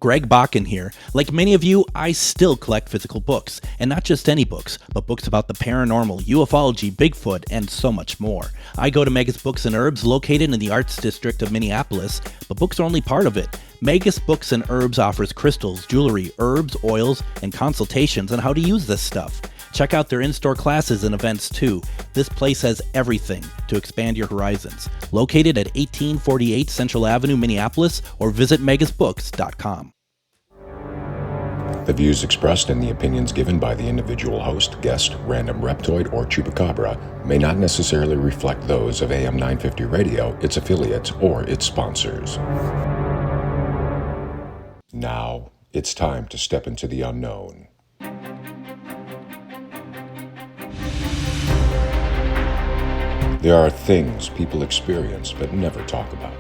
Greg Bakun here. Like many of you, I still collect physical books, and not just any books, but books about the paranormal, ufology, Bigfoot, and so much more. I go to Megas Books and Herbs, located in the Arts District of Minneapolis, but books are only part of it. Megas Books and Herbs offers crystals, jewelry, herbs, oils, and consultations on how to use this stuff. Check out their in-store classes and events too. This place has everything to expand your horizons. Located at 1848 Central Avenue, Minneapolis, or visit megasbooks.com. The views expressed and the opinions given by the individual host, guest, random reptoid, or chupacabra may not necessarily reflect those of AM 950 Radio, its affiliates, or its sponsors. Now, it's time to step into the unknown. There are things people experience but never talk about.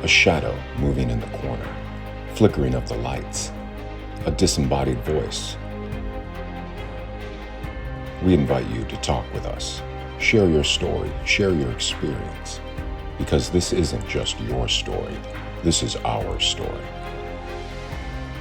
A shadow moving in the corner, flickering of the lights, a disembodied voice. We invite you to talk with us. Share your story, share your experience, because this isn't just your story, this is our story.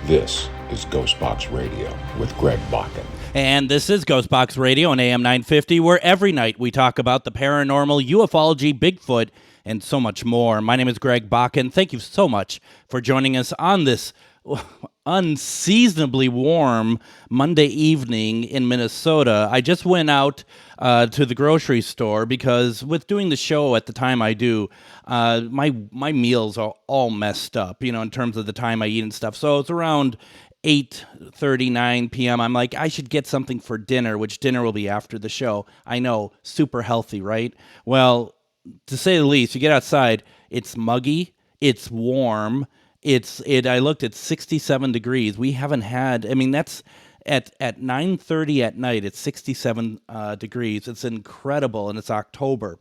This is GhostBox Radio with Greg Bakun. And this is GhostBox Radio on AM 950, where every night we talk about the paranormal, ufology, Bigfoot, and so much more. My name is Greg Bakun. Thank you so much for joining us on this unseasonably warm Monday evening in Minnesota. I just went out to the grocery store because with doing the show at the time I do, my meals are all messed up, in terms of the time I eat and stuff. So it's around 8:39 p.m. I'm like, I should get something for dinner, which dinner will be after the show. I know, super healthy, right? Well, to say the least, you get outside, it's muggy, it's warm, I looked at 67 degrees. We haven't had, that's at 9:30 at night, it's 67 degrees. It's incredible, and it's October.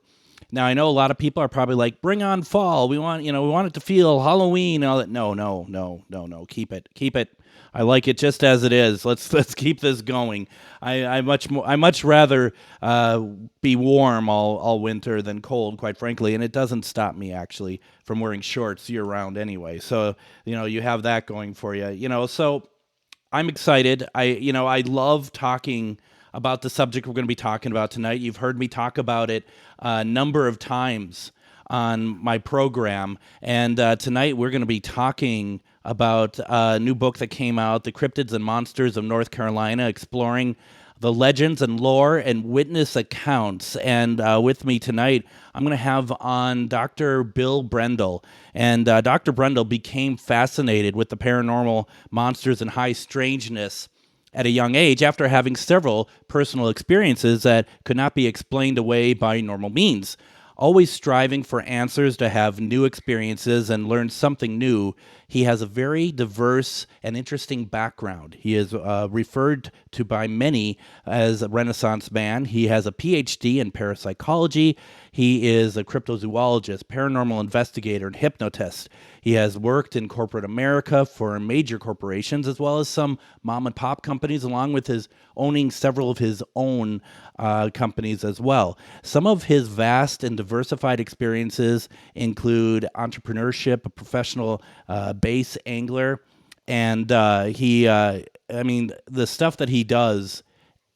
Now, I know a lot of people are probably like, bring on fall. We want it to feel Halloween and all that. No. Keep it. I like it just as it is. Let's keep this going. I much rather be warm all winter than cold, quite frankly, and it doesn't stop me actually from wearing shorts year round anyway. So you have that going for you. So I'm excited. I love talking about the subject we're going to be talking about tonight. You've heard me talk about it a number of times on my program, and tonight we're going to be talking about a new book that came out, The Cryptids and Monsters of North Carolina, exploring the legends and lore and witness accounts. And with me tonight, I'm going to have on Dr. Bill Brendle. And Dr. Brendle became fascinated with the paranormal, monsters, and high strangeness at a young age after having several personal experiences that could not be explained away by normal means. Always striving for answers, to have new experiences and learn something new, he has a very diverse and interesting background. He is referred to by many as a Renaissance man. He has a PhD in parapsychology. He is a cryptozoologist, paranormal investigator, and hypnotist. He has worked in corporate America for major corporations as well as some mom and pop companies, along with his owning several of his own companies as well. Some of his vast and diversified experiences include entrepreneurship, a professional bass angler, and the stuff that he does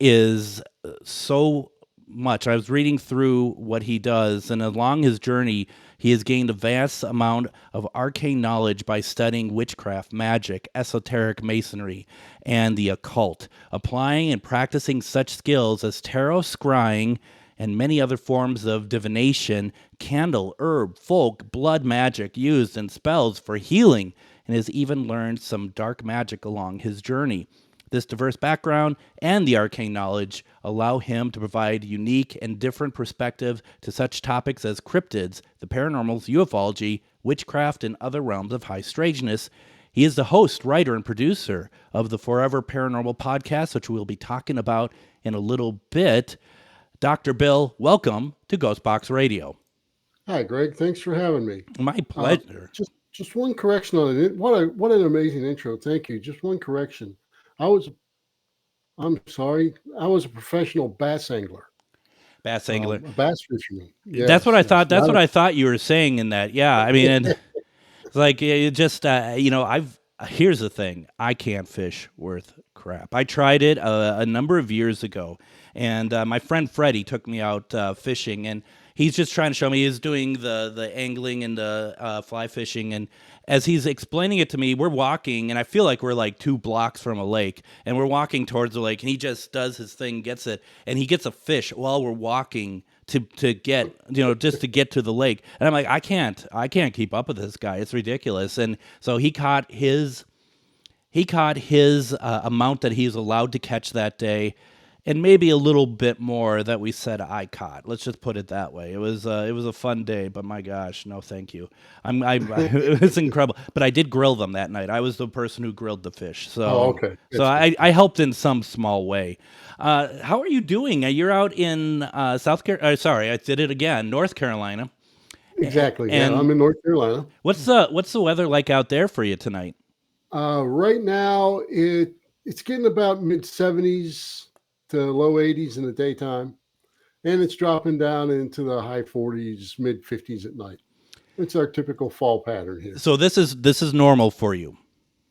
is so much. I was reading through what he does, and along his journey, he has gained a vast amount of arcane knowledge by studying witchcraft, magic, esoteric masonry, and the occult, applying and practicing such skills as tarot, scrying, and many other forms of divination, candle, herb, folk, blood magic used in spells for healing, and has even learned some dark magic along his journey. This diverse background and the arcane knowledge allow him to provide unique and different perspectives to such topics as cryptids, the paranormal, ufology, witchcraft, and other realms of high strangeness. He is the host, writer, and producer of the Forever Paranormal podcast, which we'll be talking about in a little bit. Dr. Bill, welcome to GhostBox Radio. Hi, Greg. Thanks for having me. My pleasure. Just one correction on it. What an amazing intro. Thank you. Just one correction. I was a professional bass angler. Bass angler. A bass fisherman. Yes, that's what I thought. That's what I thought you were saying in that. Yeah. I mean, it's like, it just, I've Here's the thing: I can't fish worth crap. I tried it a number of years ago, and my friend Freddie took me out fishing, and he's just trying to show me. He's doing the angling and the fly fishing, and as he's explaining it to me, we're walking, and I feel like we're like 2 blocks from a lake, and we're walking towards the lake, and he just does his thing, gets it, and he gets a fish while we're walking to get, just to get to the lake. And I'm like, I can't keep up with this guy. It's ridiculous. And so he caught his amount that he's allowed to catch that day, and maybe a little bit more that we said I caught. Let's just put it that way. It was a fun day, but my gosh, no, thank you. It was incredible. But I did grill them that night. I was the person who grilled the fish. So Oh, okay. so That's good. I helped in some small way. How are you doing? You're out in South Carolina. Sorry, I did it again. North Carolina. Exactly. Yeah, And I'm in North Carolina. what's the weather like out there for you tonight? Right now, it's getting about mid 70s to low 80s in the daytime, and it's dropping down into the high 40s, mid 50s at night. It's our typical fall pattern here. So this is normal for you.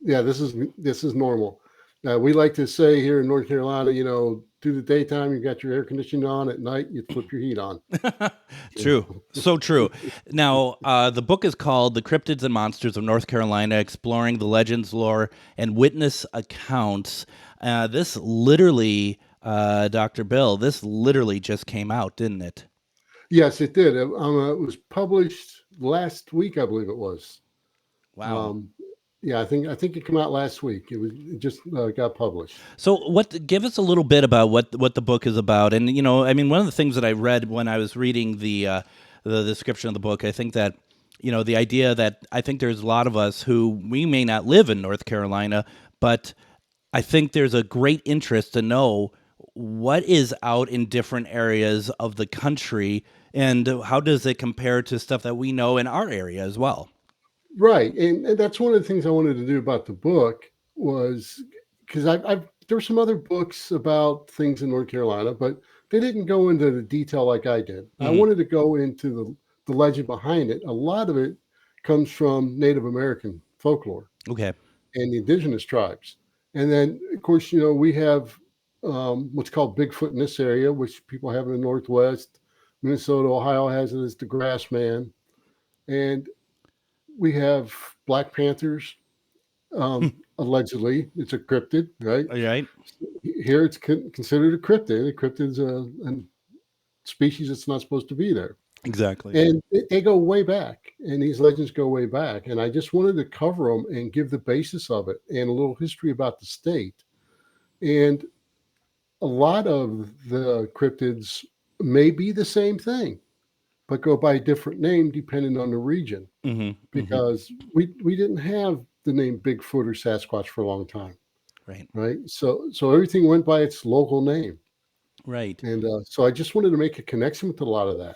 Yeah, this is normal. We like to say here in North Carolina, through the daytime you got your air conditioning on. At night you flip your heat on. True. So true. Now, the book is called The Cryptids and Monsters of North Carolina, Exploring the Legends, Lore, and Witness Accounts. This literally, Dr. Bill, this literally just came out, didn't it? Yes, it did. It was published last week, I believe it was. Wow. Yeah, I think it came out last week. It just got published. So, give us a little bit about what the book is about. And one of the things that I read when I was reading the description of the book, I think that the idea that I think there's a lot of us who we may not live in North Carolina, but I think there's a great interest to know what is out in different areas of the country, and how does it compare to stuff that we know in our area as well. Right, and that's one of the things I wanted to do about the book was because I've there were some other books about things in North Carolina, but they didn't go into the detail like I did. I Hmm. wanted to go into the legend behind it. A lot of it comes from Native American folklore Okay. and the indigenous tribes, and then of course we have what's called Bigfoot in this area, which people have in the Northwest. Minnesota, Ohio has it as the Grass Man, and we have Black Panthers. Allegedly, it's a cryptid, right? All right. Here, it's considered a cryptid. A cryptid's a species that's not supposed to be there, Exactly. and they go way back. And these legends go way back. And I just wanted to cover them and give the basis of it and a little history about the state. And a lot of the cryptids may be the same thing, but go by a different name depending on the region. Hmm. Hmm. Because we didn't have the name Bigfoot or Sasquatch for a long time, Right. right? So everything went by its local name, Right. and so I just wanted to make a connection with a lot of that.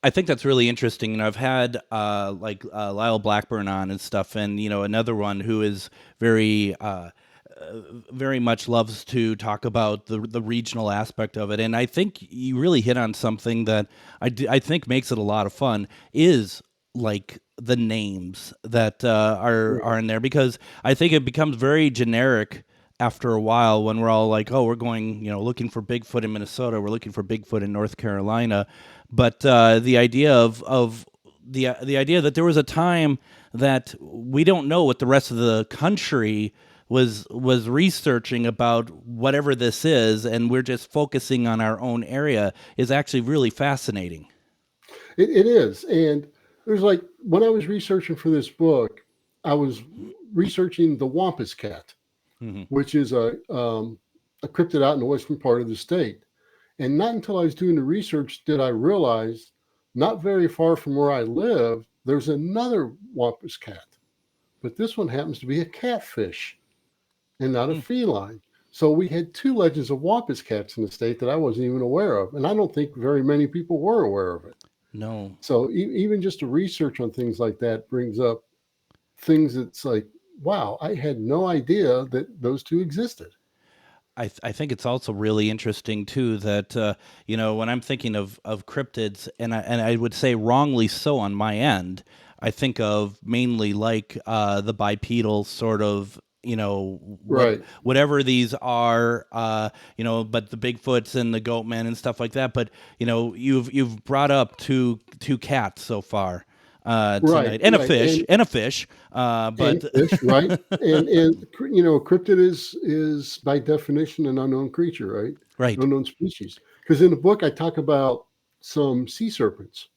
I think that's really interesting. And I've had Lyle Blackburn on and stuff, and another one who is very much loves to talk about the regional aspect of it. And I think you really hit on something that I think makes it a lot of fun is like the names that are in there, because I think it becomes very generic after a while when we're all like, oh, we're going, looking for Bigfoot in Minnesota, we're looking for Bigfoot in North Carolina. But the idea of the idea that there was a time that we don't know what the rest of the country was researching about whatever this is, and we're just focusing on our own area, is actually really fascinating. It is, and there's like when I was researching for this book, I was researching the Wampus cat, Hmm. which is a cryptid out in the western part of the state. And not until I was doing the research did I realize, not very far from where I live, there's another Wampus cat, but this one happens to be a catfish and not a feline. So we had two legends of Wampus cats in the state that I wasn't even aware of, and I don't think very many people were aware of it. No. So even just the research on things like that brings up things that's like, wow, I had no idea that those two existed. I think it's also really interesting too that when I'm thinking of cryptids, and I would say wrongly so on my end, I think of mainly like the bipedal sort of, Right. whatever these are, but the Bigfoots and the Goatmen and stuff like that. But you've brought up two cats so far Right. tonight, and a Right. fish, And but fish, right? And cryptid is by definition an unknown creature, right? right. An unknown species. Because in the book I talk about some sea serpents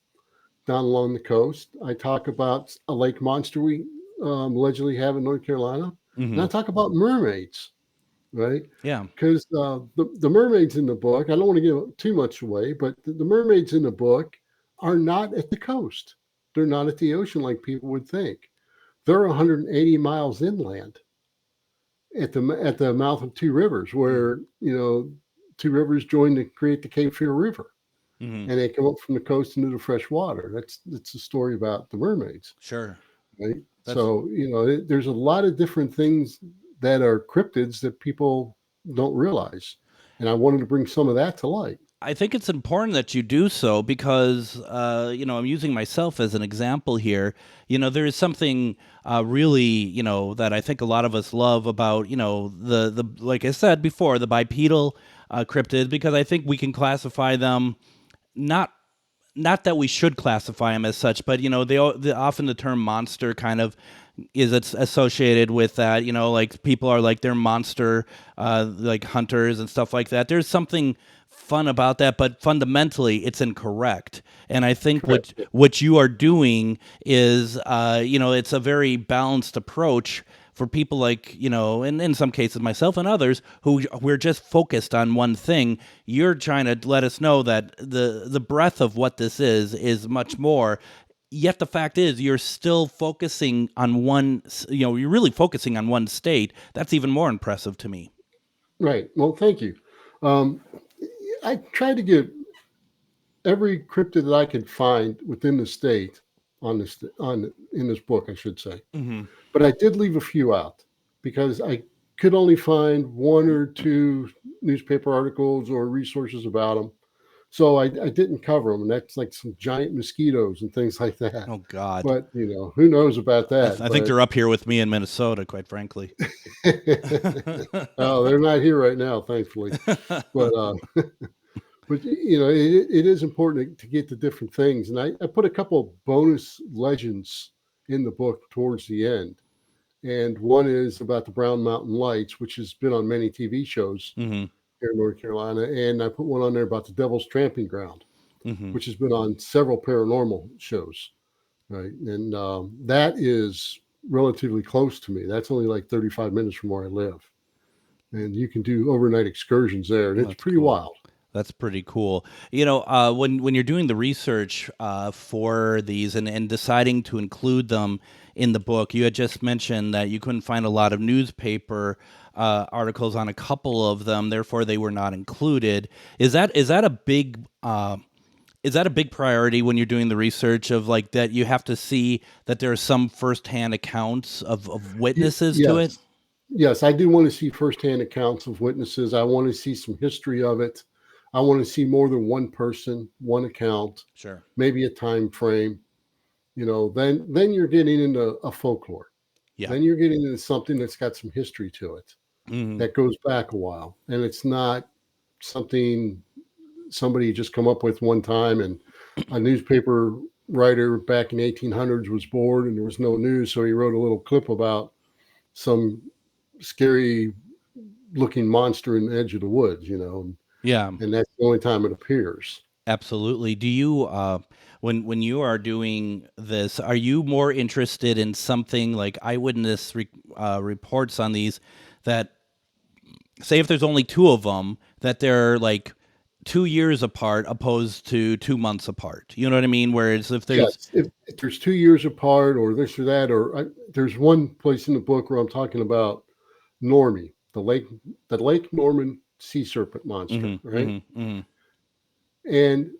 down along the coast. I talk about a lake monster we allegedly have in North Carolina, and Hmm. I talk about mermaids, right? Yeah. Because the mermaids in the book, I don't want to give too much away, but the mermaids in the book are not at the coast. They're not at the ocean like people would think. They're 180 miles inland at the mouth of two rivers, where two rivers join to create the Cape Fear River, Hmm. and they come up from the coast into the fresh water. That's a story about the mermaids, Sure. right? That's So there's a lot of different things that are cryptids that people don't realize, and I wanted to bring some of that to light. I think it's important that you do so because, I'm using myself as an example here. There is something really, that I think a lot of us love about, the like I said before, the bipedal cryptids, because I think we can classify them not not that we should classify them as such, but they often the term monster kind of is it's associated with that. Like people are like they're monster, like hunters and stuff like that. There's something fun about that, but fundamentally it's incorrect. And I think Correct. what you are doing is, it's a very balanced approach for people like, and in some cases myself and others who we're just focused on one thing. You're trying to let us know that the breadth of what this is much more. Yet the fact is you're still focusing on you're really focusing on one state. That's even more impressive to me. Right. Well, thank you. Um, I tried to get every cryptid that I could find within the state on this in this book, I should say. Hmm. But I did leave a few out because I could only find one or two newspaper articles or resources about them. So I didn't cover them, and that's like some giant mosquitoes and things like that. Oh God. But who knows about that? I think they're up here with me in Minnesota, quite frankly. Oh, they're not here right now, thankfully. But but it is important to get the different things, and I put a couple of bonus legends in the book towards the end. And one is about the Brown Mountain Lights, which has been on many TV shows Hmm. here in North Carolina. And I put one on there about the Devil's Tramping Ground, Hmm. which has been on several paranormal shows. Right. And that is relatively close to me. That's only like 35 minutes from where I live. And you can do overnight excursions there. And it's That's pretty cool. wild. That's pretty cool. When you're doing the research for these and deciding to include them in the book, you had just mentioned that you couldn't find a lot of newspaper articles on a couple of them, therefore they were not included. Is that a big priority when you're doing the research of like that you have to see that there are some firsthand accounts of witnesses to it? Yes. Yes, I do want to see firsthand accounts of witnesses. I want to see some history of it. I want to see more than one person, one account, Sure. maybe a time frame. Then you're getting into a folklore. Yeah. Then you're getting into something that's got some history to it Hmm. that goes back a while, and it's not something somebody just come up with one time. And a newspaper writer back in 1800s was bored and there was no news, so he wrote a little clip about some scary looking monster in the edge of the woods, Yeah. and that's the only time it appears. Absolutely. Do you, when you are doing this, are you more interested in something like eyewitness reports on these that say if there's only two of them that they're like 2 years apart opposed to 2 months apart? You know what I mean? Whereas if there's Yes, if there's 2 years apart or this or that, there's one place in the book where I'm talking about Normie, the Lake Norman sea serpent monster, hmm, right? hmm, hmm. And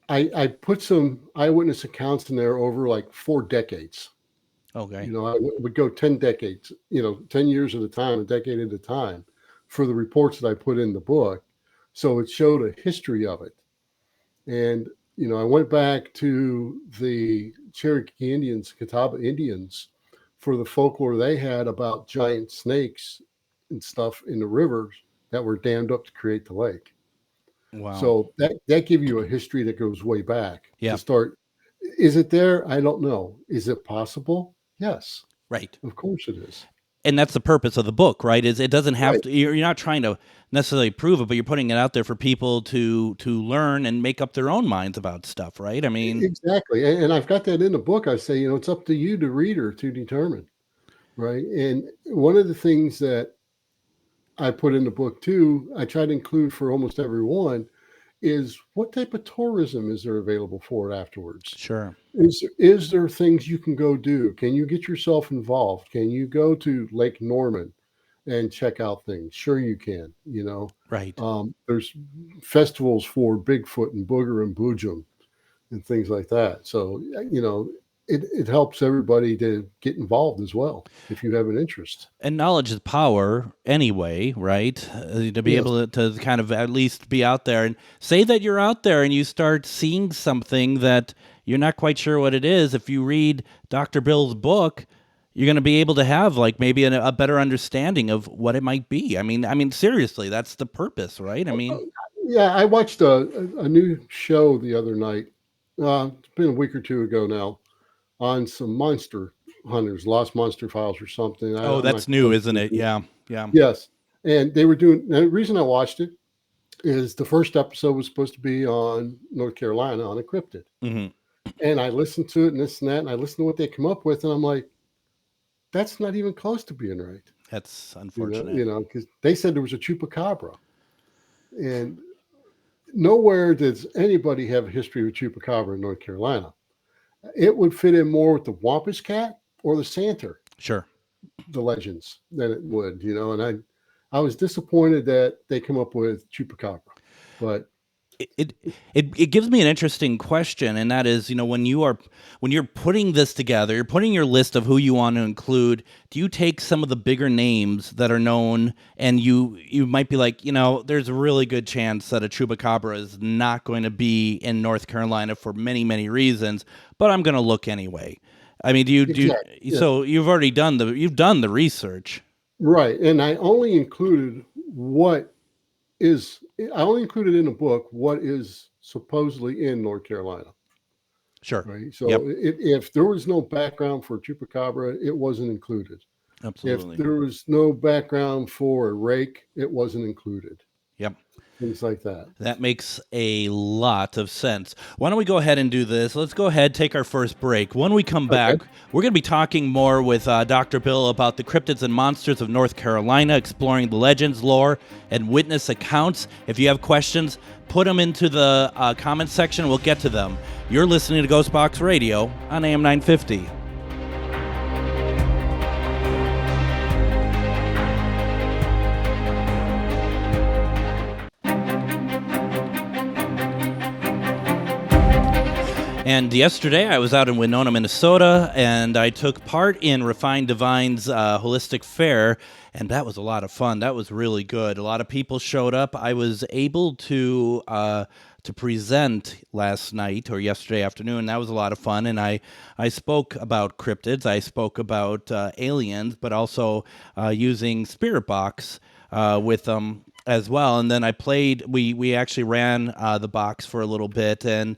I put some eyewitness accounts in there over like 4 decades. Okay. I would go 10 decades, 10 years at a time, a decade at a time for the reports that I put in the book. So it showed a history of it. And, I went back to the Cherokee Indians, Catawba Indians, for the folklore they had about giant snakes and stuff in the rivers that were dammed up to create the lake. Wow. So that gives you a history that goes way back. Yeah. To start, is it there? I don't know. Is it possible? Yes. Right. Of course it is. And that's the purpose of the book, right? Is it doesn't have Right. to. You're not trying to necessarily prove it, but you're putting it out there for people to learn and make up their own minds about stuff, right? I mean, Exactly. And I've got that in the book. I say, it's up to you, the reader, to determine. Right. And one of the things that I put in the book too, I try to include for almost everyone, is what type of tourism is there available for it afterwards? sure. Is there things you can go do? Can you get yourself involved? Can you go to Lake Norman and check out things? Sure you can, Right. There's festivals for Bigfoot and Booger and Boojum and things like that. So, it helps everybody to get involved as well if you have an interest. And knowledge is power anyway, right? To be Yes. able to kind of at least be out there and say that you're out there and you start seeing something that you're not quite sure what it is. If you read Dr. Bill's book, you're going to be able to have like maybe a better understanding of what it might be. I mean, seriously, that's the purpose, right? I mean, Yeah, I watched a new show the other night. It's been a week or two ago now, on some monster hunters, Lost Monster Files or something. oh, I'm that's not new, sure. isn't it? Yeah. Yeah. Yes. And they were doing, and the reason I watched it is the first episode was supposed to be on North Carolina on a cryptid. hmm And I listened to it and this and that, and I listened to what they come up with, and I'm like, that's not even close to being right. That's unfortunate. Because they said there was a chupacabra. And nowhere does anybody have a history with chupacabra in North Carolina. It would fit in more with the Wampus cat or the Santer, Sure. the legends, than it would, and I was disappointed that they come up with chupacabra. But It gives me an interesting question, and that is, when you're putting this together, you're putting your list of who you want to include. Do you take some of the bigger names that are known, and you might be like, there's a really good chance that a chupacabra is not going to be in North Carolina for many, many reasons, but I'm going to look anyway. I mean, Exactly, yeah. So you've already done the research, right, and I only included in the book what is supposedly in North Carolina. sure, Right. So Yep. if there was no background for chupacabra, it wasn't included. Absolutely, If there was no background for a rake, it wasn't included. yep. Things like that. That makes a lot of sense. Why don't we go ahead and do this? Let's go ahead, take our first break. When we come back, we're going to be talking more with Dr. Bill about the cryptids and monsters of North Carolina, exploring the legends, lore, and witness accounts. If you have questions, put them into the comments section. We'll get to them. You're listening to GhostBox Radio on AM 950. And yesterday I was out in Winona, Minnesota, and I took part in Refined Divine's Holistic Fair, and that was a lot of fun. That was really good. A lot of people showed up. I was able to present last night or yesterday afternoon. That was a lot of fun, and I spoke about cryptids. I spoke about aliens, but also using Spirit Box with them as well. And then I played. We actually ran the box for a little bit and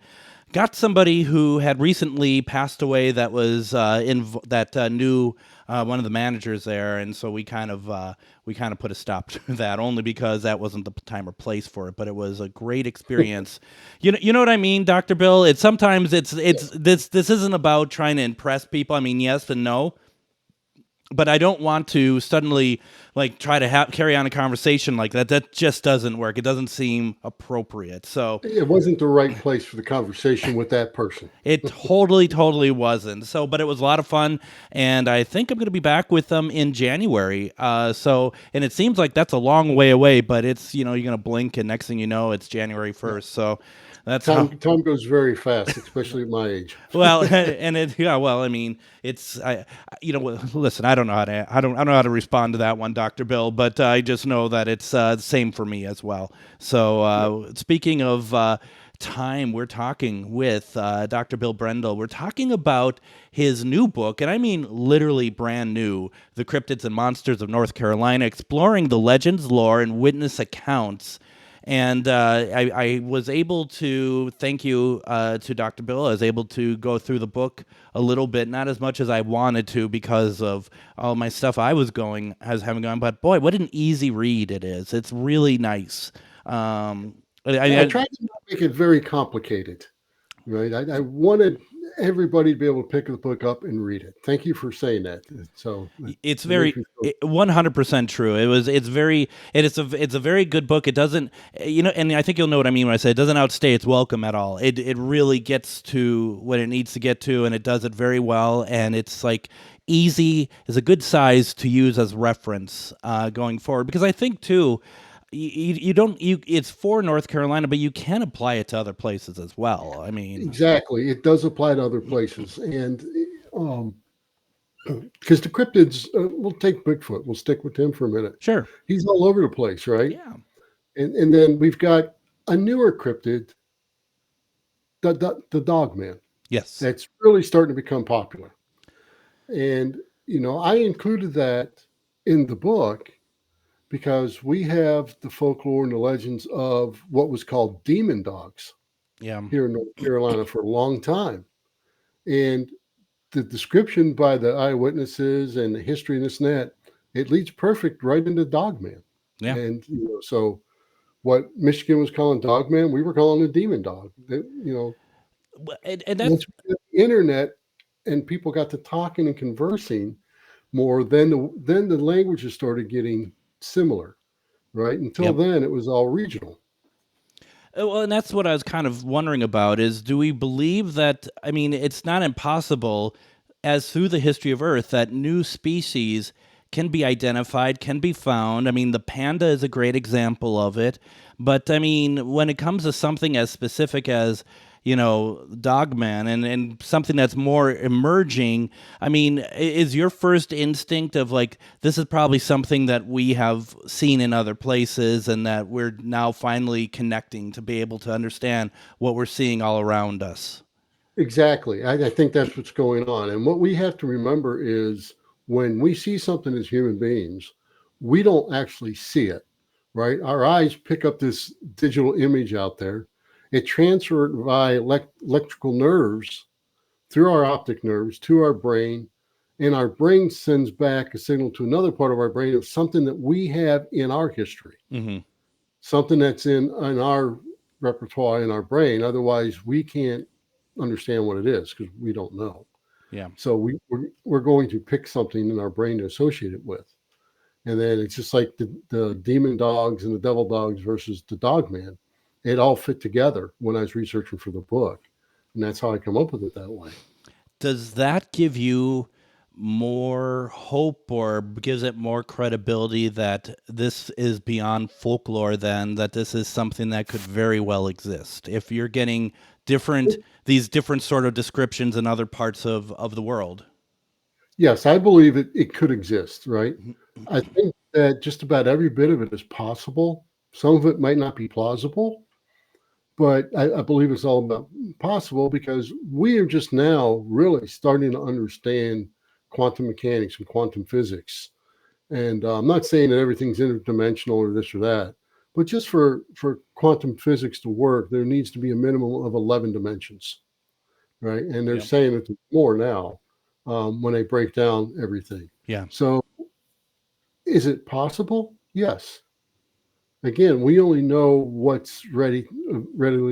got somebody who had recently passed away that was knew one of the managers there, and so we kind of put a stop to that, only because that wasn't the time or place for it. But it was a great experience. You know what I mean, Dr. Bill? It's sometimes this isn't about trying to impress people. I mean, yes and no. But I don't want to suddenly try to carry on a conversation like that. That just doesn't work. It doesn't seem appropriate. So it wasn't the right place for the conversation with that person. It totally wasn't. So, but it was a lot of fun, and I think I'm going to be back with them in January. And it seems like that's a long way away, but it's you're going to blink, and next thing you know, it's January 1st. So. That's time goes very fast, especially at my age. Well, and I mean, it's listen, I don't know how to respond to that one, Dr. Bill, but I just know that it's the same for me as well. So, speaking of time we're talking with Dr. Bill Brendle. We're talking about his new book, and I mean literally brand new, The Cryptids and Monsters of North Carolina, exploring the legends, lore, and witness accounts. And I was able to, thank you to Dr. Bill, I was able to go through the book a little bit, not as much as I wanted to because of all my stuff I was having going, but boy, what an easy read it is. It's really nice. I tried to not make it very complicated, right? I wanted everybody to be able to pick the book up and read it. Thank you for saying that. So it's very 100% true. It's a very good book. It doesn't, and I think you'll know what I mean when I say it doesn't outstay its welcome at all. It really gets to what it needs to get to, and it does it very well. And it's like easy, is a good size to use as reference going forward. Because I think too, it's for North Carolina, but you can apply it to other places as well. I mean, exactly, it does apply to other places, and because the cryptids, we'll take Bigfoot. We'll stick with him for a minute. Sure, he's all over the place, right? Yeah, and then we've got a newer cryptid, the Dogman. Yes, that's really starting to become popular, and I included that in the book because we have the folklore and the legends of what was called demon dogs here in North Carolina for a long time. And the description by the eyewitnesses and the history and this and that, it leads perfect right into Dogman. Yeah. And, so what Michigan was calling Dogman, we were calling a demon dog. And that's once we got the internet and people got to talking and conversing more, then the languages started getting similar, right? Until then, it was all regional. Well, and that's what I was kind of wondering about is, do we believe that, I mean, it's not impossible as through the history of Earth that new species can be identified, can be found. I mean, the panda is a great example of it. But I mean, when it comes to something as specific as, Dogman and something that's more emerging, I mean, is your first instinct of like, this is probably something that we have seen in other places and that we're now finally connecting to be able to understand what we're seeing all around us? Exactly. I think that's what's going on. And what we have to remember is when we see something as human beings, we don't actually see it, right? Our eyes pick up this digital image out there. It transferred via electrical nerves through our optic nerves to our brain, and our brain sends back a signal to another part of our brain of something that we have in our history, something that's in our repertoire in our brain. Otherwise, we can't understand what it is because we don't know. Yeah. So we're going to pick something in our brain to associate it with, and then it's just like the demon dogs and the devil dogs versus the Dogman. It all fit together when I was researching for the book. And that's how I come up with it that way. Does that give you more hope or gives it more credibility that this is beyond folklore then, that this is something that could very well exist? If you're getting these different sort of descriptions in other parts of the world. Yes, I believe it could exist, right? I think that just about every bit of it is possible. Some of it might not be plausible. But I believe it's all about possible because we are just now really starting to understand quantum mechanics and quantum physics. And I'm not saying that everything's interdimensional or this or that, but just for quantum physics to work, there needs to be a minimum of 11 dimensions, right? And they're saying it's more now when they break down everything. Yeah. So is it possible? Yes. Again, we only know what's readily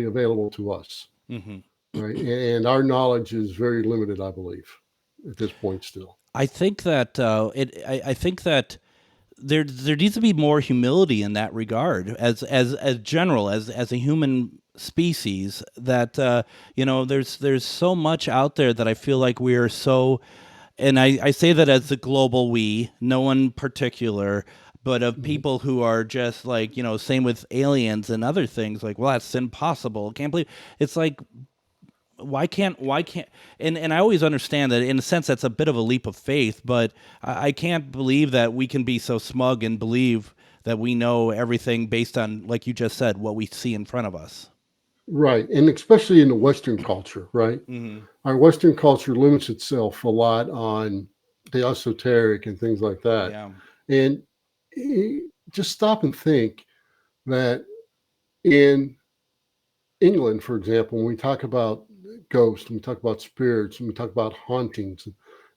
available to us, right? And our knowledge is very limited, I believe, at this point still. I think that I think that there needs to be more humility in that regard, as a human species. That there's so much out there that I feel like we are so, and I say that as the global we, no one particular. But of people who are just like, same with aliens and other things, like, well, that's impossible. Can't believe it's like, why can't, and I always understand that in a sense that's a bit of a leap of faith, but I can't believe that we can be so smug and believe that we know everything based on, like you just said, what we see in front of us. Right. And especially in the Western culture, right? Hmm. Our Western culture limits itself a lot on the esoteric and things like that. Yeah. And just stop and think that in England, for example, when we talk about ghosts, and we talk about spirits, and we talk about hauntings,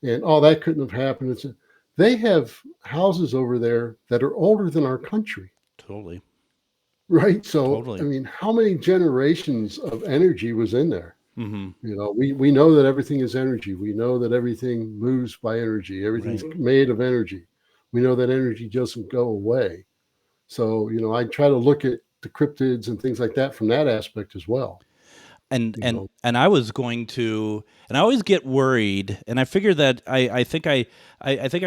and all that couldn't have happened. They have houses over there that are older than our country, Totally. right? So, I Totally. mean, how many generations of energy was in there? Hmm. We know that everything is energy. We know that everything moves by energy. Everything's Right. made of energy. We know that energy doesn't go away. So, I try to look at the cryptids and things like that from that aspect as well. and You and know, and I was going to, and I always get worried, and I figure that I think I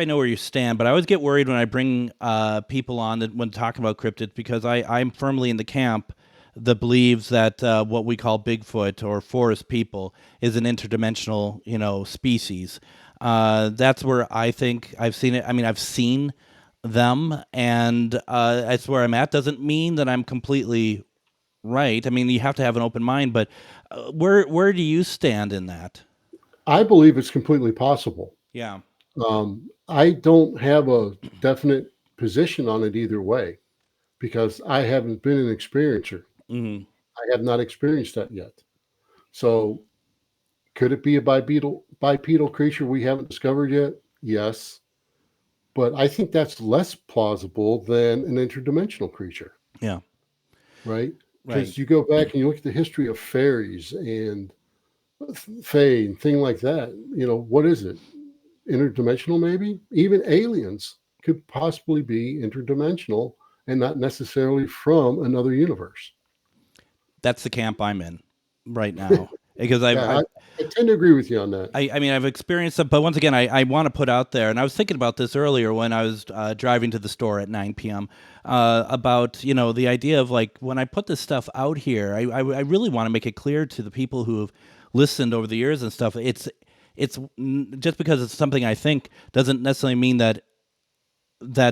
know where you stand, but I always get worried when I bring people on that when talking about cryptids, because I'm firmly in the camp that believes that what we call Bigfoot or forest people is an interdimensional, species. That's where I think I've seen it. I mean, I've seen them, and that's where I'm at. Doesn't mean that I'm completely right. I mean, you have to have an open mind, but where do you stand in that? I believe it's completely possible. Yeah. I don't have a definite position on it either way because I haven't been an experiencer. Hmm. I have not experienced that yet. So, could it be a bipedal creature we haven't discovered yet? Yes. But I think that's less plausible than an interdimensional creature, Yeah. right? Right. Because you go back and you look at the history of fairies and fae and thing like that. What is it? Interdimensional, maybe? Even aliens could possibly be interdimensional and not necessarily from another universe. That's the camp I'm in right now, because Yeah, I tend to agree with you on that. I mean, I've experienced it, but once again, I want to put out there, and I was thinking about this earlier when I was driving to the store at 9 p.m. About the idea of, like, when I put this stuff out here, I really want to make it clear to the people who have listened over the years and stuff. Just because it's something I think doesn't necessarily mean that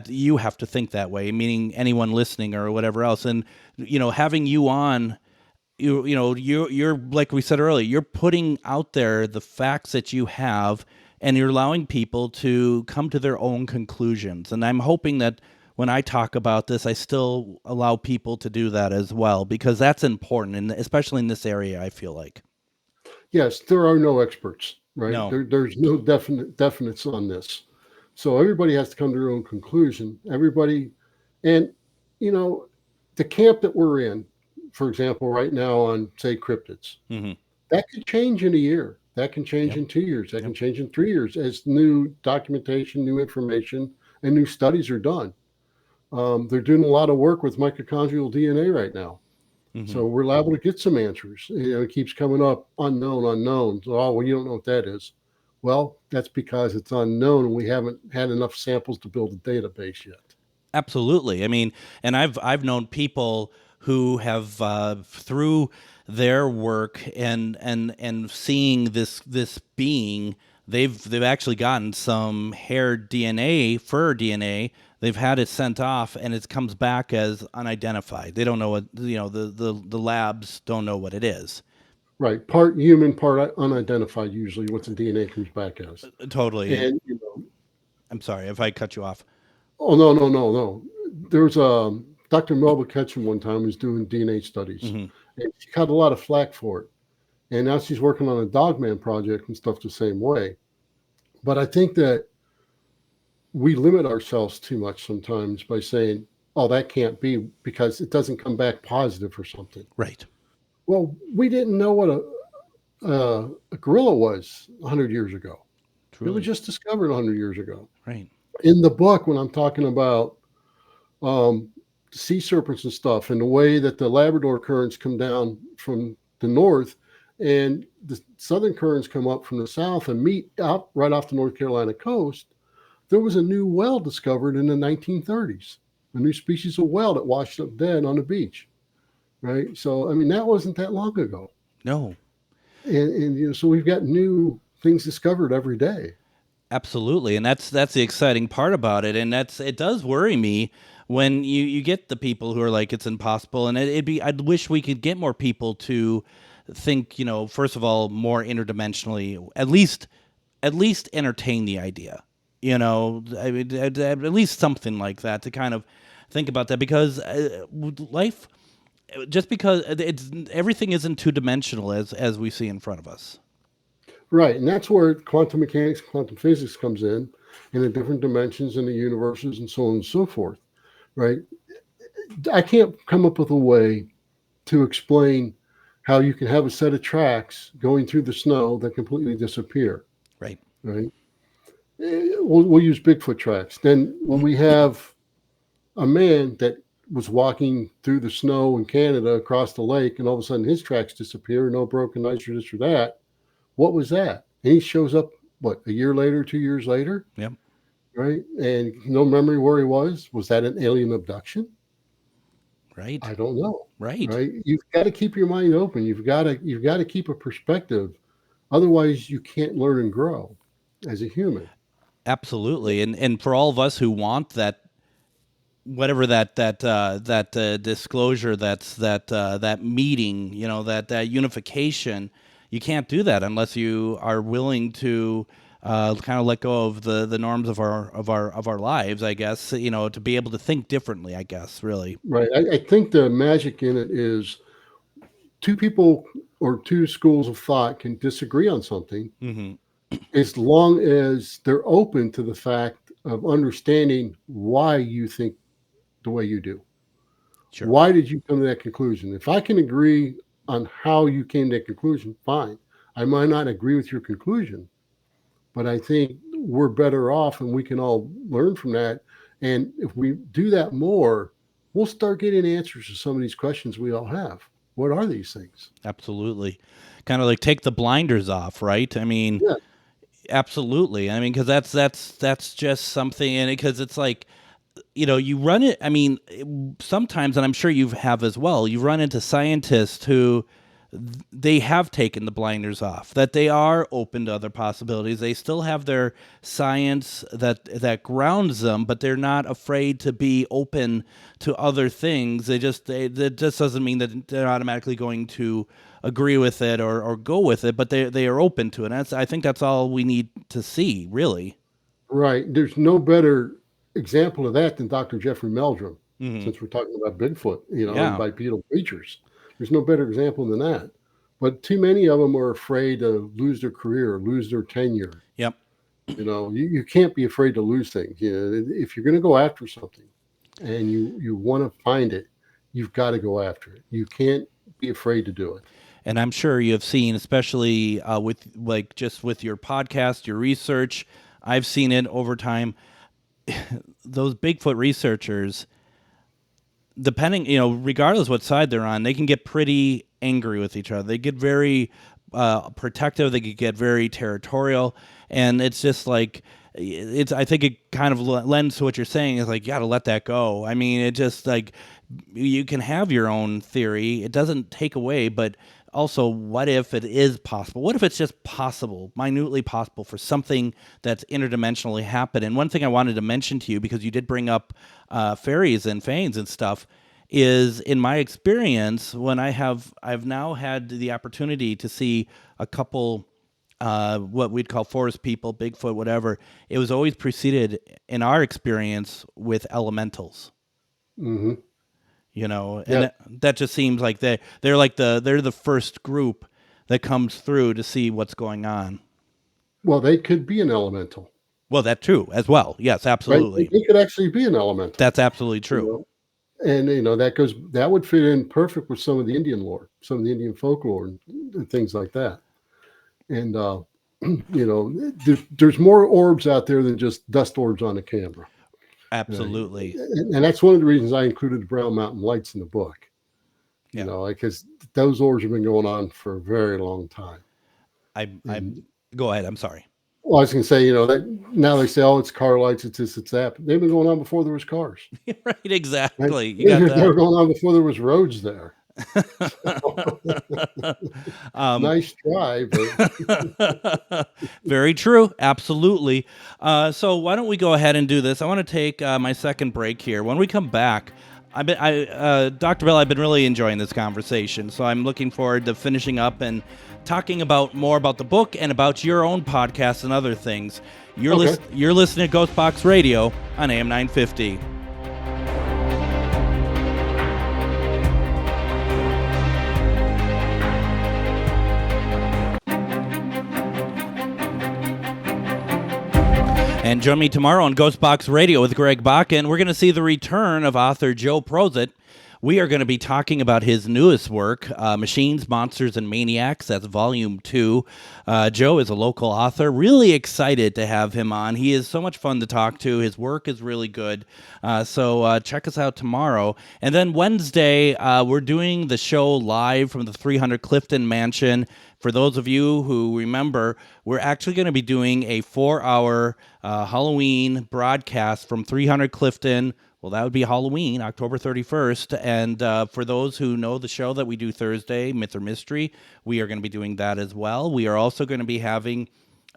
you have to think that way, meaning anyone listening or whatever else. And having you on, you're like we said earlier, you're putting out there the facts that you have, and you're allowing people to come to their own conclusions. And I'm hoping that when I talk about this, I still allow people to do that as well, because that's important, and especially in this area, I feel like. Yes, there are no experts, right? No. There's no definites on this. So everybody has to come to their own conclusion. Everybody, and you know, the camp that we're in, for example, right now on say cryptids, Hmm. that could change in a year. That can change Yep. in 2 years. That Yep. can change in 3 years as new documentation, new information, and new studies are done. They're doing a lot of work with mitochondrial DNA right now. Hmm. So we're liable to get some answers. It keeps coming up unknown, unknown. So, oh, well, you don't know what that is. Well, that's because it's unknown and we haven't had enough samples to build a database yet. Absolutely. I mean, and I've known people who have through their work and seeing this being, they've actually gotten some hair DNA, fur DNA. They've had it sent off, and it comes back as unidentified. They don't know what, the labs don't know what it is. Right. Part human, part unidentified, usually what the DNA comes back as. Totally. And And, I'm sorry if I cut you off. oh, no, no, no, no. There's Dr. Melba Ketchum one time was doing DNA studies, Hmm. and she got a lot of flack for it. And now she's working on a Dogman project and stuff the same way. But I think that we limit ourselves too much sometimes by saying, oh, that can't be because it doesn't come back positive for something. Right. Well, we didn't know what a gorilla was 100 years ago. It was Truly. just discovered 100 years ago. Right. In the book, when I'm talking about um, sea serpents and stuff and the way that the Labrador currents come down from the north and the southern currents come up from the south and meet out right off the North Carolina coast, there was a new whale discovered in the 1930s, a new species of whale that washed up dead on the beach, right? So, I mean, that wasn't that long ago. No. And so we've got new things discovered every day. Absolutely, and that's the exciting part about it, and it does worry me when you get the people who are like it's impossible, and I'd wish we could get more people to think, first of all, more interdimensionally, at least entertain the idea, I mean, at least something like that to kind of think about that because life, just because it's everything isn't two dimensional as we see in front of us. Right, and that's where quantum mechanics, quantum physics comes in the different dimensions and the universes and so on and so forth. Right, I can't come up with a way to explain how you can have a set of tracks going through the snow that completely disappear. Right. Right. We'll use Bigfoot tracks. Then when we have a man that was walking through the snow in Canada across the lake, and all of a sudden his tracks disappear, no broken ice or this or that. What was that? And he shows up, a year later, 2 years later? Yep. Right? And no memory where he was. Was that an alien abduction? Right. I don't know. Right. Right? You've got to keep your mind open. You've got to keep a perspective. Otherwise, you can't learn and grow as a human. Absolutely. And for all of us who want that, whatever that disclosure, that meeting, that unification, you can't do that unless you are willing to kind of let go of the norms of our lives, I guess, to be able to think differently, I guess, really. Right. I think the magic in it is two people or two schools of thought can disagree on something as long as they're open to the fact of understanding why you think the way you do. Sure. Why did you come to that conclusion? If I can agree on how you came to that conclusion, fine. I might not agree with your conclusion, but I think we're better off and we can all learn from that. And if we do that more, we'll start getting answers to some of these questions we all have. What are these things? Absolutely. Kind of like take the blinders off, right? I mean, yeah. Absolutely. I mean, because that's just something, and because it's like, you run it. I mean, sometimes, and I'm sure you have as well, you run into scientists who they have taken the blinders off, that they are open to other possibilities. They still have their science that grounds them, but they're not afraid to be open to other things. That just doesn't mean that they're automatically going to agree with it or go with it, but they are open to it. And I think that's all we need to see, really. Right. There's no better example of that than Dr. Jeffrey Meldrum, since we're talking about Bigfoot, and bipedal creatures. There's no better example than that. But too many of them are afraid to lose their career, lose their tenure. Yep. You can't be afraid to lose things. If you're going to go after something and you want to find it, you've got to go after it. You can't be afraid to do it. And I'm sure you have seen, especially with your podcast, your research, I've seen it over time. Those Bigfoot researchers, depending, regardless what side they're on, they can get pretty angry with each other. They get very protective. They could get very territorial, and it's just like I think it kind of lends to what you're saying. Is like you got to let that go. I mean, it just like you can have your own theory. It doesn't take away, but also, what if it is possible? What if it's just possible, minutely possible, for something that's interdimensionally happened? And one thing I wanted to mention to you, because you did bring up fairies and fanes and stuff, is in my experience, when I've now had the opportunity to see a couple, what we'd call forest people, Bigfoot, whatever, it was always preceded, in our experience, with elementals. Mm-hmm. And that just seems like they're the first group that comes through to see what's going on. Well, they could be an elemental. Well, that's true as well. Yes, absolutely. Right? They could actually be an elemental. That's absolutely true. And that would fit in perfect with some of the Indian lore, some of the Indian folklore and things like that. And there's more orbs out there than just dust orbs on a camera. Absolutely. And that's one of the reasons I included the Brown Mountain Lights in the book. Because those orbs have been going on for a very long time. Go ahead. I'm sorry. Well, I was going to say, that now they say, oh, it's car lights, it's this, it's that. But they've been going on before there was cars. Right, exactly. Right? They were going on before there was roads there. um, Nice try, but very true. Absolutely. So why don't we go ahead and do this? I want to take my second break here. When we come back, Dr. Bill, I've been really enjoying this conversation. So I'm looking forward to finishing up and talking about more about the book and about your own podcast and other things. You're listening to GhostBox Radio on AM 950. And join me tomorrow on GhostBox Radio with Greg Bakun. We're going to see the return of author Joe Prozit. We are going to be talking about his newest work, Machines, Monsters, and Maniacs. That's Volume 2. Joe is a local author. Really excited to have him on. He is so much fun to talk to. His work is really good. So check us out tomorrow. And then Wednesday, we're doing the show live from the 300 Clifton Mansion. For those of you who remember, we're actually going to be doing a 4-hour Halloween broadcast from 300 Clifton. Well, that would be Halloween, October 31st. And for those who know the show that we do Thursday, Myth or Mystery, we are going to be doing that as well. We are also going to be having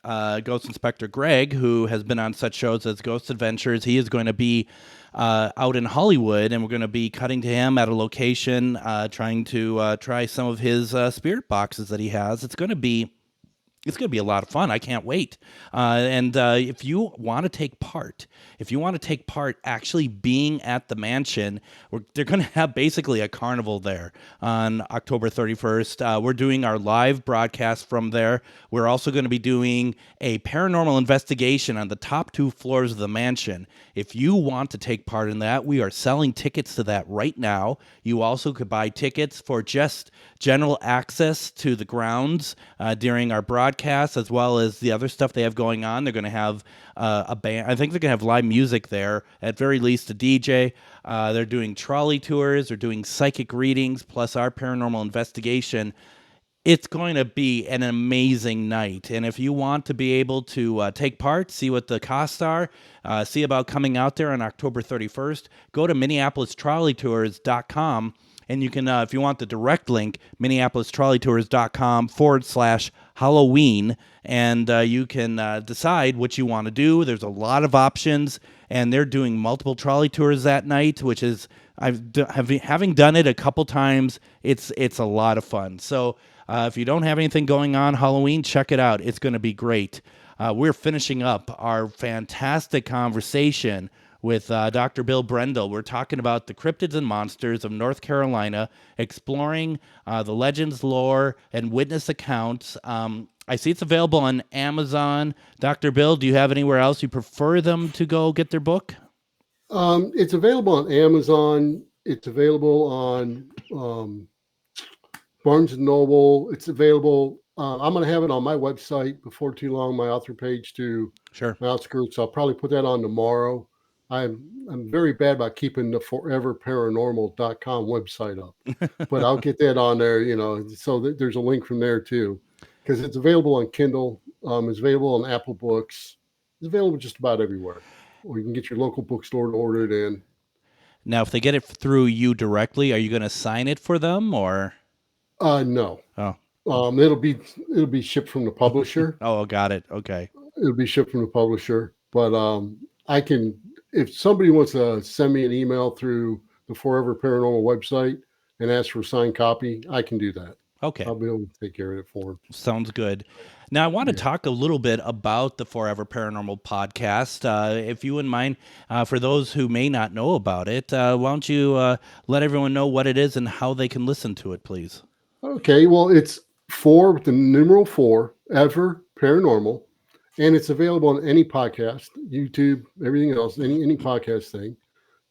Ghost Inspector Greg, who has been on such shows as Ghost Adventures. He is going to be out in Hollywood, and we're going to be cutting to him at a location, trying to try some of his spirit boxes that he has. It's going to be a lot of fun. I can't wait. And if you want to take part, actually being at the mansion, they're going to have basically a carnival there on October 31st. We're doing our live broadcast from there. We're also going to be doing a paranormal investigation on the top 2 floors of the mansion. If you want to take part in that, we are selling tickets to that right now. You also could buy tickets for just general access to the grounds during our broadcast, as well as the other stuff they have going on. They're going to have a band. I think they're going to have live music there, at very least a DJ. They're doing trolley tours. They're doing psychic readings, plus our paranormal investigation. It's going to be an amazing night. And if you want to be able to take part, see what the costs are, see about coming out there on October 31st, go to MinneapolisTrolleyTours.com. And you can, if you want the direct link, MinneapolisTrolleyTours.com/Halloween. And you can decide what you want to do. There's a lot of options. And they're doing multiple trolley tours that night, which is, having done it a couple times, it's a lot of fun. So if you don't have anything going on Halloween, check it out. It's going to be great. We're finishing up our fantastic conversation with Dr. Bill Brendle. We're talking about the cryptids and monsters of North Carolina, exploring the legends, lore, and witness accounts. I see it's available on Amazon. Dr. Bill, do you have anywhere else you prefer them to go get their book? It's available on Amazon. It's available on Barnes & Noble. It's available. I'm going to have it on my website before too long, my author page to my outskirts. I'll probably put that on tomorrow. I'm very bad about keeping the foreverparanormal.com website up, but I'll get that on there, so that there's a link from there too, because it's available on Kindle. It's available on Apple Books. It's available just about everywhere, or you can get your local bookstore to order it in. Now, if they get it through you directly, are you going to sign it for them, or? No. Oh. It'll be shipped from the publisher. Oh, got it. Okay. It'll be shipped from the publisher, but I can. If somebody wants to send me an email through the Forever Paranormal website and ask for a signed copy, I can do that. Okay. I'll be able to take care of it for them. Sounds good. Now, I want to talk a little bit about the Forever Paranormal podcast. If you wouldn't mind, for those who may not know about it, why don't you let everyone know what it is and how they can listen to it, please? Okay. Well, it's 4 with the numeral 4, Ever Paranormal. And it's available on any podcast, YouTube, everything else, any podcast thing.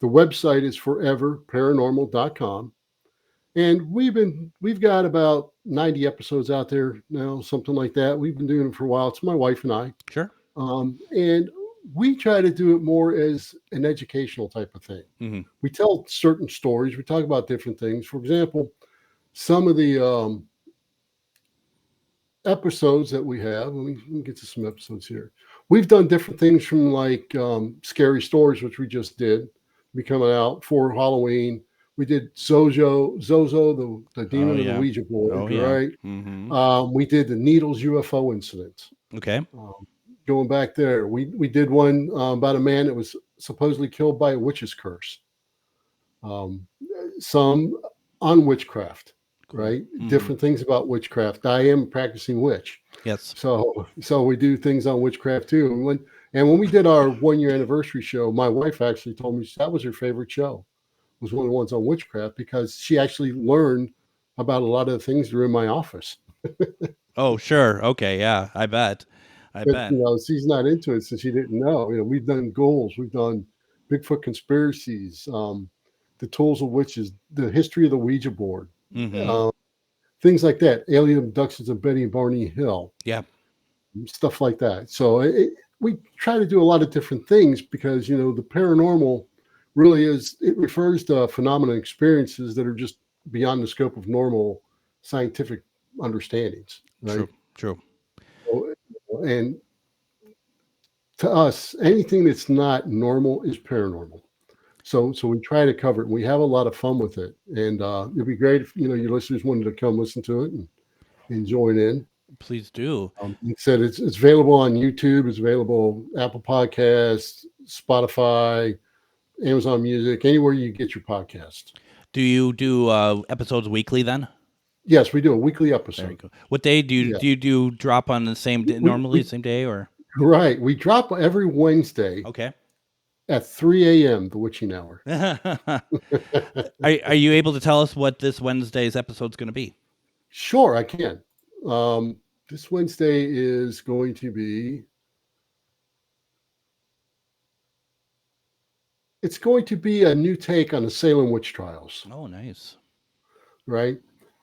The website is foreverparanormal.com. And we've got about 90 episodes out there now, something like that. We've been doing it for a while. It's my wife and I. Sure. And we try to do it more as an educational type of thing. Mm-hmm. We tell certain stories. We talk about different things. For example, some of the episodes that we have, let me get to some episodes here. We've done different things, from like scary stories, which we just did, be coming out for Halloween. We did Zozo, the Oh demon of the yeah. Ouija board, Oh yeah. right? Mm-hmm. We did the Needles UFO incident. Okay. Going back there, we did one about a man that was supposedly killed by a witch's curse. Some on witchcraft, Cool. right? Mm-hmm. Different things about witchcraft. I am a practicing witch, Yes. so we do things on witchcraft too. And when we did our 1 year anniversary show, my wife actually told me that was her favorite show. Was one of the ones on witchcraft because she actually learned about a lot of the things that are in my office. Oh sure. Okay. Yeah. I bet. I But bet. she's not into it, so she didn't know. We've done ghouls, we've done Bigfoot conspiracies, the tools of witches, the history of the Ouija board, Mm-hmm. things like that. Alien abductions of Betty and Barney Hill, Yeah. stuff like that. So we try to do a lot of different things because the paranormal really it refers to phenomena experiences that are just beyond the scope of normal scientific understandings, right? True. True. So, and to us, anything that's not normal is paranormal. So we try to cover it. And we have a lot of fun with it, and it'd be great if your listeners wanted to come listen to it and join in. Please do. Like I said, it's available on YouTube. It's available Apple Podcasts, Spotify, Amazon Music, anywhere you get your podcast. Do you do episodes weekly then? Yes, we do a weekly Very episode. cool. What day do you Yeah. do you drop on the same day, normally same day or? Right. We drop every Wednesday Okay. at 3 a.m., the witching hour. Are you able to tell us what this Wednesday's episode's going to be? Sure, I can. This Wednesday is going to be. It's going to be a new take on the Salem witch trials. Oh, nice. Right.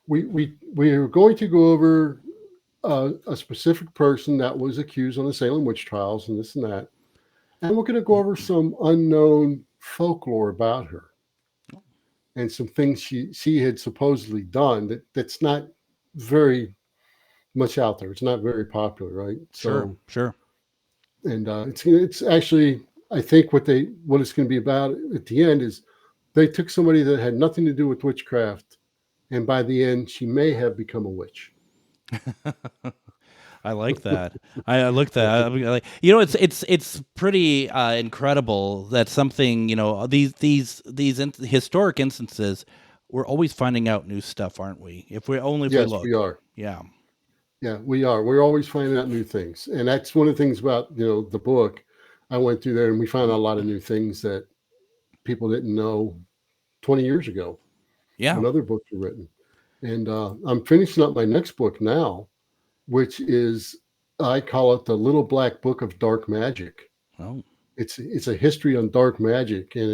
We're going to go over a specific person that was accused on the Salem witch trials and this and that. And we're going to go over some unknown folklore about her and some things she had supposedly done that's not very much out there. It's not very popular, right? Sure. And it's actually, I think what it's going to be about at the end is they took somebody that had nothing to do with witchcraft, and by the end, she may have become a witch. I like that. I looked at it's pretty incredible that something these historic instances, we're always finding out new stuff, aren't we? If we look. We are. Yeah. Yeah, we are. We're always finding out new things, and that's one of the things about the book. I went through there, and we found out a lot of new things that people didn't know 20 years ago. Yeah. When other books were written, and I'm finishing up my next book now, which is, I call it the Little Black Book of Dark Magic. Oh. It's a history on dark magic, and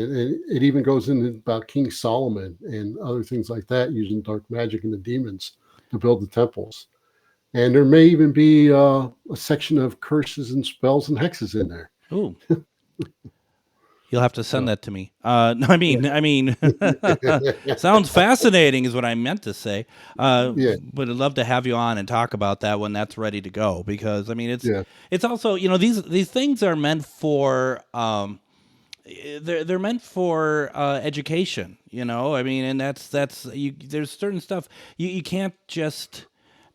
it even goes into about King Solomon and other things like that, using dark magic and the demons to build the temples. And there may even be a section of curses and spells and hexes in there. Ooh. You'll have to send that to me. No, I mean, sounds fascinating is what I meant to say. Yeah. But I'd love to have you on and talk about that when that's ready to go, because I mean, it's also, these things are meant for, they're meant for education, I mean, and that's there's certain stuff you can't just,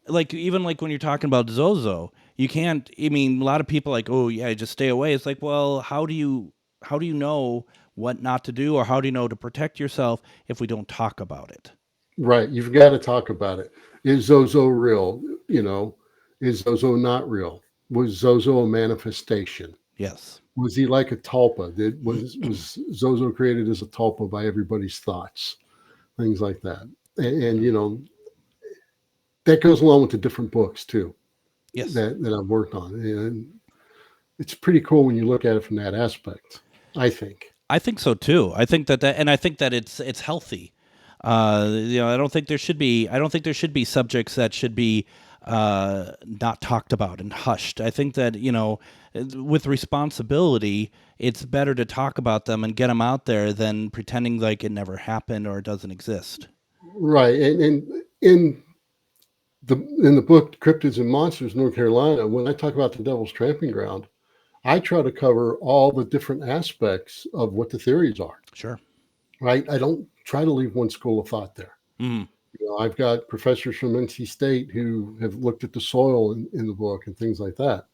even when you're talking about Zozo, you can't, I mean, a lot of people oh yeah, just stay away. It's like, well, how do you know what not to do, or how do you know to protect yourself if we don't talk about it? Right. You've got to talk about it. Is Zozo real? Is Zozo not real? Was Zozo a manifestation? Yes. Was he like a tulpa? Was Zozo created as a tulpa by everybody's thoughts? Things like that. And that goes along with the different books too. Yes. That I've worked on. And it's pretty cool when you look at it from that aspect, I think. I think so too. I think that and I think that it's healthy. I don't think there should be subjects that should be not talked about and hushed. I think that with responsibility, it's better to talk about them and get them out there than pretending like it never happened or it doesn't exist. Right, and in the book Cryptids and Monsters, North Carolina, when I talk about the Devil's Tramping Ground, I try to cover all the different aspects of what the theories are. Sure. Right. I don't try to leave one school of thought there. Mm. You know, I've got professors from NC State who have looked at the soil in the book and things like that.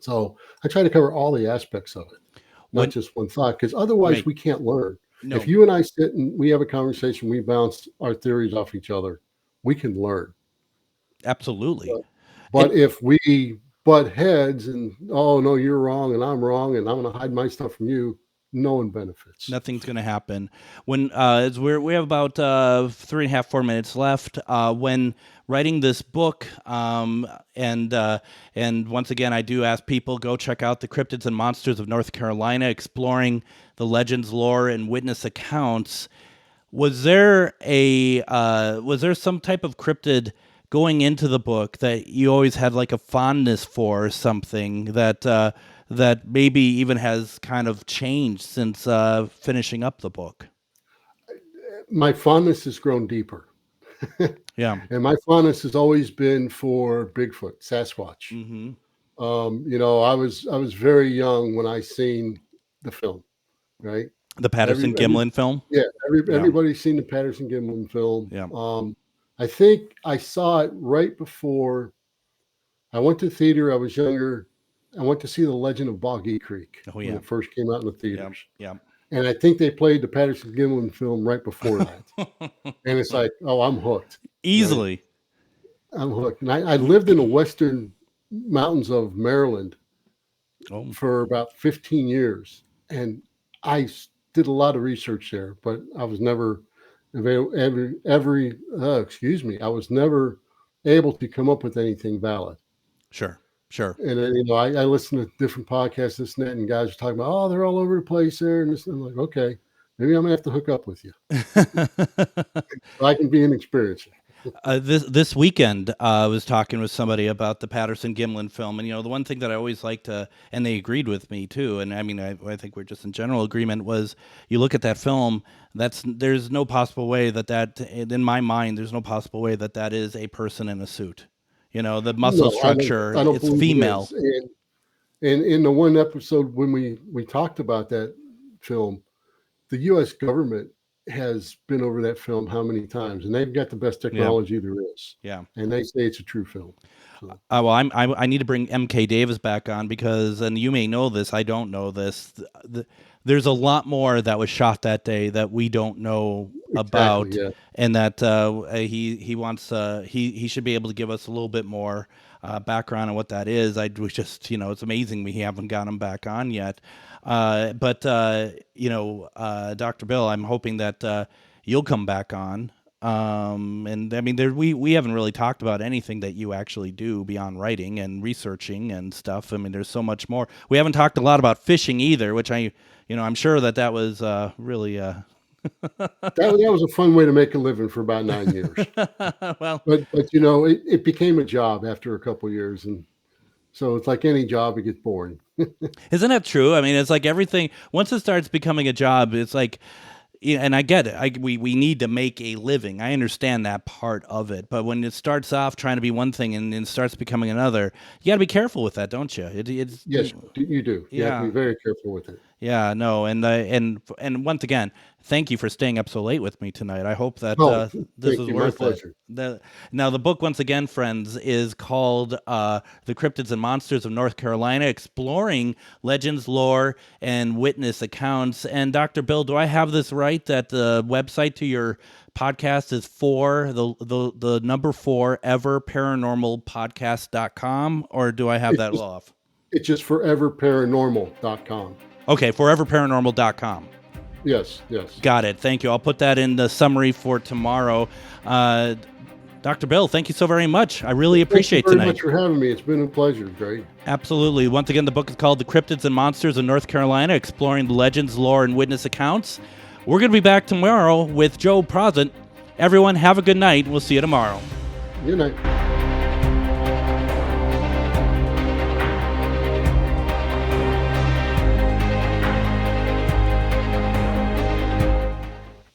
So I try to cover all the aspects of it, not just one thought, because otherwise we can't learn. No. If you and I sit and we have a conversation, we bounce our theories off each other, we can learn. Absolutely. But if we butt heads and, oh, no, you're wrong and I'm wrong and I'm going to hide my stuff from you, no one benefits. Nothing's going to happen. When we have about 3.5, 4 minutes left. When writing this book, and once again, I do ask people, go check out the Cryptids and Monsters of North Carolina, exploring the legends, lore, and witness accounts. Was there some type of cryptid going into the book that you always had like a fondness for, or something that maybe even has kind of changed since finishing up the book? My fondness has grown deeper. Yeah. And my fondness has always been for Bigfoot, Sasquatch. Mm-hmm. You know, I was very young when I seen the film, right? The Patterson-Gimlin film? Yeah, everybody's seen the Patterson-Gimlin film. Yeah. I think I saw it right before I went to theater. I was younger. I went to see The Legend of Boggy Creek when it first came out in the theaters. Yeah. And I think they played the Patterson-Gimlin film right before that. And it's like, oh, I'm hooked. Easily. Right? I'm hooked. And I lived in the western mountains of Maryland for about 15 years. And I did a lot of research there, but I was never I was never able to come up with anything valid. Sure. And then, you know, I listen to different podcasts, this and that, and guys are talking about, oh, they're all over the place there. And I'm like, okay, maybe I'm gonna have to hook up with you. So I can be an experiencer. This weekend, I was talking with somebody about the Patterson-Gimlin film, and you know, the one thing that I always like to, and they agreed with me too, and I mean, I think we're just in general agreement, was you look at that film, there's no possible way that in my mind, there's no possible way that is a person in a suit. You know, the muscle structure, I don't it's female. And in the one episode when we talked about that film, the U.S. government has been over that film how many times, and they've got the best technology there is. Yeah, and they say it's a true film. So. Well, I need to bring MK Davis back on because, and you may know this, I don't know this. There's a lot more that was shot that day that we don't know about, and that he wants he should be able to give us a little bit more background on what that is. We just, you know, it's amazing we haven't got him back on yet. But you know, Dr. Bill, I'm hoping that you'll come back on. And I mean, we haven't really talked about anything that you actually do beyond writing and researching and stuff. I mean, there's so much more. We haven't talked a lot about fishing either, which I'm sure that was really. that was a fun way to make a living for about 9 years. Well, but you know, it became a job after a couple of years, and so it's like any job, it gets boring. Isn't that true? I mean, it's like everything, once it starts becoming a job, it's like, and I get it. We need to make a living. I understand that part of it. But when it starts off trying to be one thing and then starts becoming another, you got to be careful with that, don't you? Yes, you do. You have to be very careful with it. Yeah, no, and once again, thank you for staying up so late with me tonight. I hope that this was worth it. Now, the book, once again, friends, is called The Cryptids and Monsters of North Carolina, Exploring Legends, Lore, and Witness Accounts. And Dr. Bill, do I have this right, that the website to your podcast is the number 4 everparanormalpodcast.com, or do I have that off? It's just foreverparanormal.com. Okay, foreverparanormal.com. Yes. Got it. Thank you. I'll put that in the summary for tomorrow. Dr. Bill, thank you so very much. I really appreciate tonight. Thank you very much for having me. It's been a pleasure, Greg. Absolutely. Once again, the book is called The Cryptids and Monsters of North Carolina, Exploring the Legends, Lore, and Witness Accounts. We're going to be back tomorrow with Joe Prosent. Everyone, have a good night. We'll see you tomorrow. Good night.